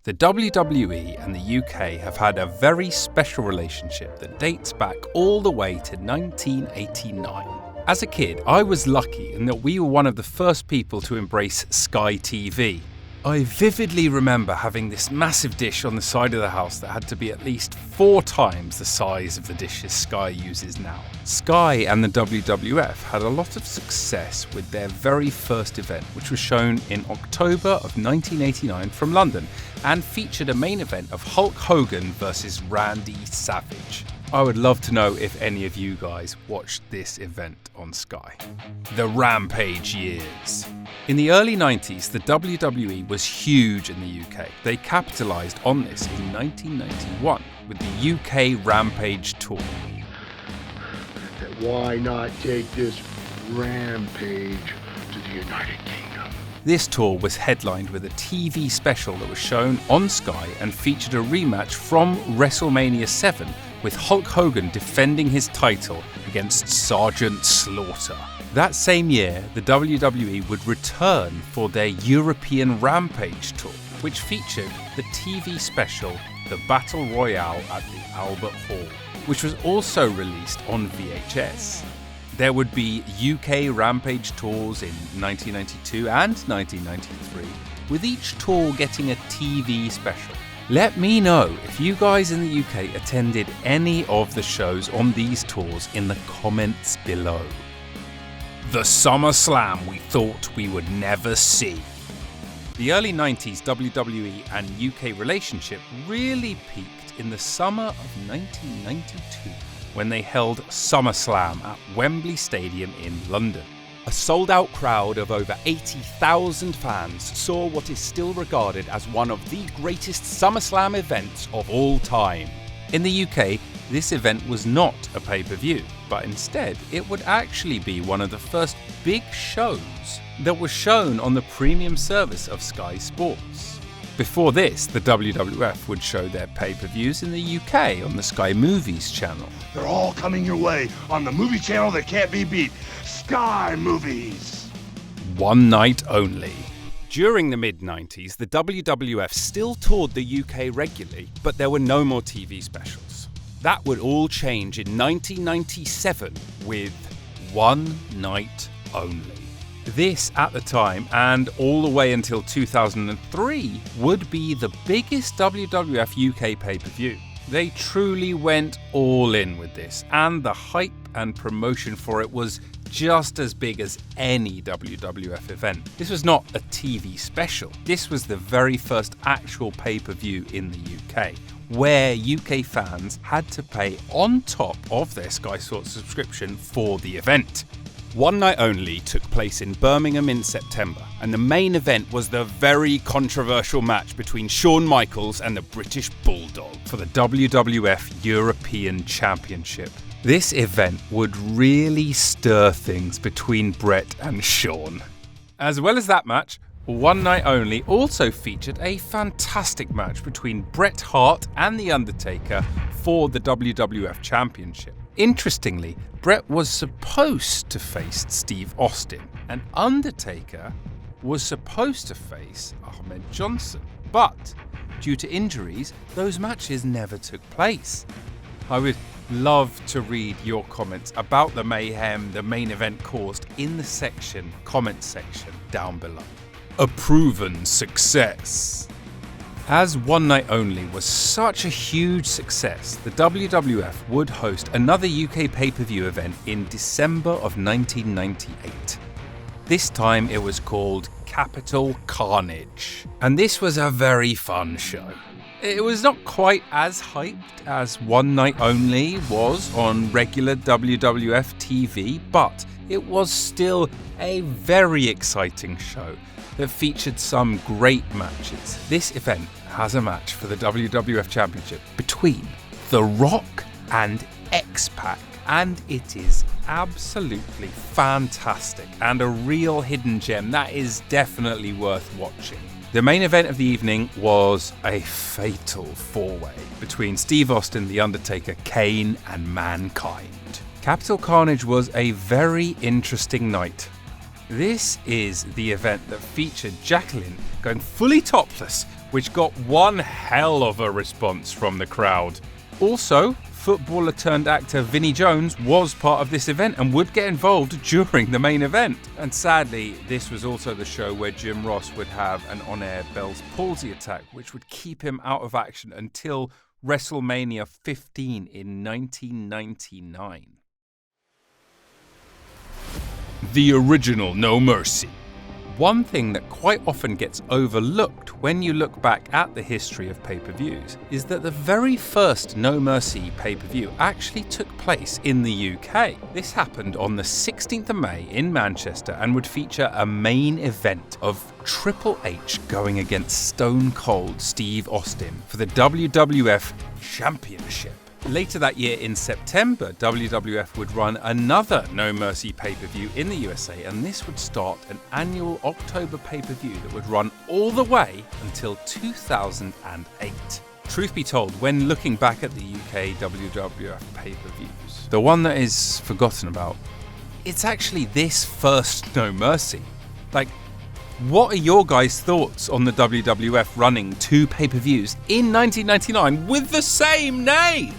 The WWE and the UK have had a very special relationship that dates back all the way to 1989. As a kid, I was lucky in that we were one of the first people to embrace Sky TV. I vividly remember having this massive dish on the side of the house that had to be at least 4 times the size of the dishes Sky uses now. Sky and the WWF had a lot of success with their very first event, which was shown in October of 1989 from London and featured a main event of Hulk Hogan versus Randy Savage. I would love to know if any of you guys watched this event on Sky. The Rampage years. In the early 90s, the WWE was huge in the UK. They capitalised on this in 1991 with the UK Rampage Tour. Why not take this Rampage to the United Kingdom? This tour was headlined with a TV special that was shown on Sky and featured a rematch from WrestleMania 7 with Hulk Hogan defending his title against Sergeant Slaughter. That same year, the WWE would return for their European Rampage tour, which featured the TV special The Battle Royale at the Albert Hall, which was also released on VHS. There would be UK Rampage tours in 1992 and 1993, with each tour getting a TV special. Let me know if you guys in the UK attended any of the shows on these tours in the comments below. The Summerslam we thought we would never see. The early 90s WWE and UK relationship really peaked in the summer of 1992 when they held Summerslam at Wembley Stadium in London. A sold-out crowd of over 80,000 fans saw what is still regarded as one of the greatest SummerSlam events of all time. In the UK, this event was not a pay-per-view, but instead it would actually be one of the first big shows that was shown on the premium service of Sky Sports. Before this, the WWF would show their pay-per-views in the UK on the Sky Movies channel. They're all coming your way on the movie channel that can't be beat, Sky Movies. One night only. During the mid-90s, the WWF still toured the UK regularly, but there were no more TV specials. That would all change in 1997 with One Night Only. This, at the time, and all the way until 2003, would be the biggest WWF UK pay-per-view. They truly went all in with this, and the hype and promotion for it was just as big as any WWF event. This was not a TV special. This was the very first actual pay-per-view in the UK, where UK fans had to pay on top of their Sky Sports subscription for the event. One Night Only took place in Birmingham in September, and the main event was the very controversial match between Shawn Michaels and the British Bulldog for the WWF European Championship. This event would really stir things between Bret and Shawn. As well as that match, One Night Only also featured a fantastic match between Bret Hart and The Undertaker for the WWF Championship. Interestingly, Bret was supposed to face Steve Austin, and Undertaker was supposed to face Ahmed Johnson. But due to injuries, those matches never took place. I would love to read your comments about the mayhem the main event caused in the comments section down below. A proven success. As One Night Only was such a huge success, the WWF would host another UK pay-per-view event in December of 1998. This time it was called Capital Carnage, and this was a very fun show. It was not quite as hyped as One Night Only was on regular WWF TV, but it was still a very exciting show that featured some great matches. This event has a match for the WWF Championship between The Rock and X-Pac, and it is absolutely fantastic and a real hidden gem that is definitely worth watching. The main event of the evening was a fatal 4-way between Steve Austin, The Undertaker, Kane and Mankind. Capital Carnage was a very interesting night. This is the event that featured Jacqueline going fully topless which got one hell of a response from the crowd. Also, footballer turned actor Vinnie Jones was part of this event and would get involved during the main event. And sadly, this was also the show where Jim Ross would have an on-air Bell's palsy attack, which would keep him out of action until WrestleMania 15 in 1999. The original No Mercy. One thing that quite often gets overlooked when you look back at the history of pay-per-views is that the very first No Mercy pay-per-view actually took place in the UK. This happened on the 16th of May in Manchester and would feature a main event of Triple H going against Stone Cold Steve Austin for the WWF Championship. Later that year in September, WWF would run another No Mercy pay-per-view in the USA, and this would start an annual October pay-per-view that would run all the way until 2008. Truth be told, when looking back at the UK WWF pay-per-views, the one that is forgotten about, it's actually this first No Mercy. Like, what are your guys' thoughts on the WWF running two pay-per-views in 1999 with the same name?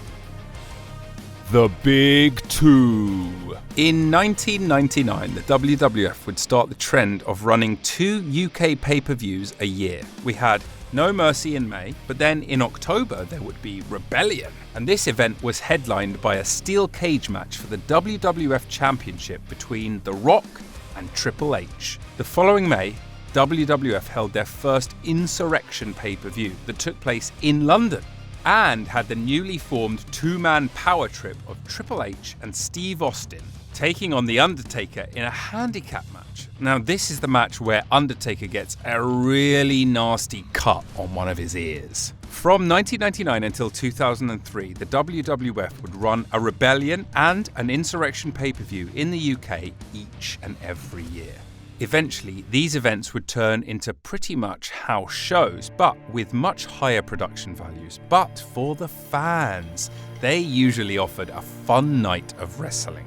The Big Two. In 1999, the WWF would start the trend of running two UK pay-per-views a year. We had No Mercy in May, but then in October there would be Rebellion. And this event was headlined by a steel cage match for the WWF Championship between The Rock and Triple H. The following May, WWF held their first Insurrection pay-per-view that took place in London, and had the newly formed two-man power trip of Triple H and Steve Austin taking on The Undertaker in a handicap match. Now, this is the match where Undertaker gets a really nasty cut on one of his ears. From 1999 until 2003, the WWF would run a Rebellion and an Insurrection pay-per-view in the UK each and every year. Eventually, these events would turn into pretty much house shows, but with much higher production values. But for the fans, they usually offered a fun night of wrestling.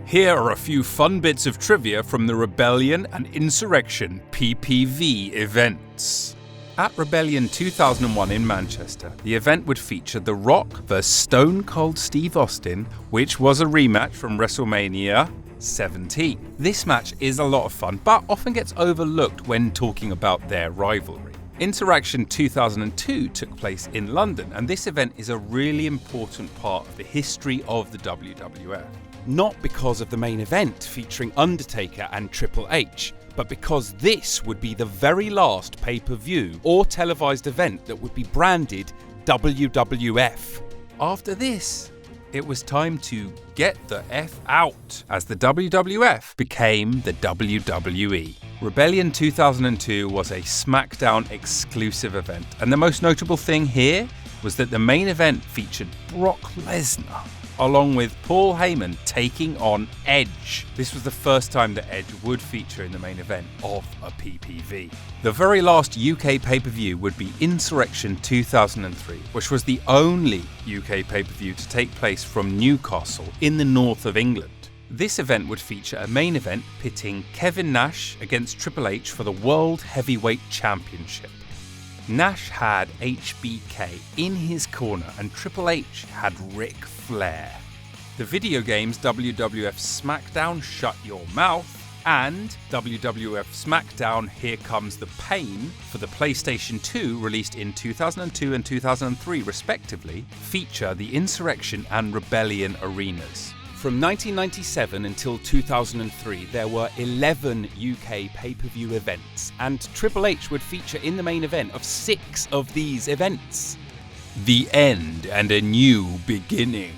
Here are a few fun bits of trivia from the Rebellion and Insurrection PPV events. At Rebellion 2001 in Manchester, the event would feature The Rock vs Stone Cold Steve Austin, which was a rematch from WrestleMania 17. This match is a lot of fun, but often gets overlooked when talking about their rivalry. Insurrection 2002 took place in London, and this event is a really important part of the history of the WWF. Not because of the main event featuring Undertaker and Triple H, but because this would be the very last pay-per-view or televised event that would be branded WWF. After this, it was time to get the F out, as the WWF became the WWE. Rebellion 2002 was a Smackdown exclusive event, and the most notable thing here was that the main event featured Brock Lesnar, along with Paul Heyman taking on Edge. This was the first time that Edge would feature in the main event of a PPV. The very last UK pay-per-view would be Insurrection 2003, which was the only UK pay-per-view to take place from Newcastle in the north of England. This event would feature a main event pitting Kevin Nash against Triple H for the World Heavyweight Championship. Nash had HBK in his corner and Triple H had Ric Flair. The video games WWF Smackdown Shut Your Mouth and WWF Smackdown Here Comes the Pain for the PlayStation 2, released in 2002 and 2003 respectively, feature the Insurrection and Rebellion arenas. From 1997 until 2003, there were 11 UK pay-per-view events, and Triple H would feature in the main event of 6 of these events. The end and a new beginning.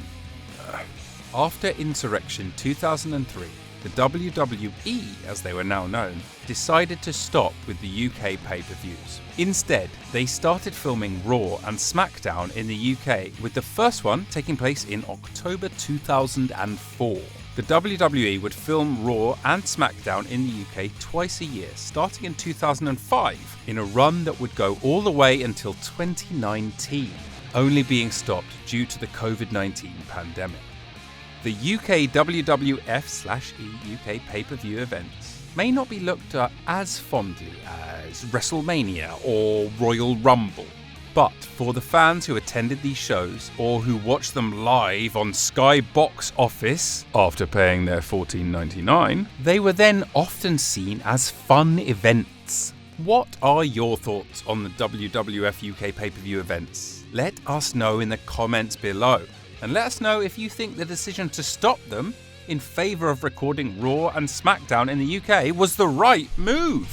After Insurrection 2003, the WWE, as they were now known, decided to stop with the UK pay-per-views. Instead, they started filming Raw and Smackdown in the UK, with the first one taking place in October 2004. The WWE would film Raw and Smackdown in the UK twice a year, starting in 2005, in a run that would go all the way until 2019, only being stopped due to the COVID-19 pandemic. The UK WWF/E UK pay-per-view events may not be looked at as fondly as WrestleMania or Royal Rumble, but for the fans who attended these shows or who watched them live on Sky Box Office after paying their $14.99, they were then often seen as fun events. What are your thoughts on the WWF UK pay-per-view events? Let us know in the comments below, and let us know if you think the decision to stop them in favour of recording Raw and Smackdown in the UK was the right move.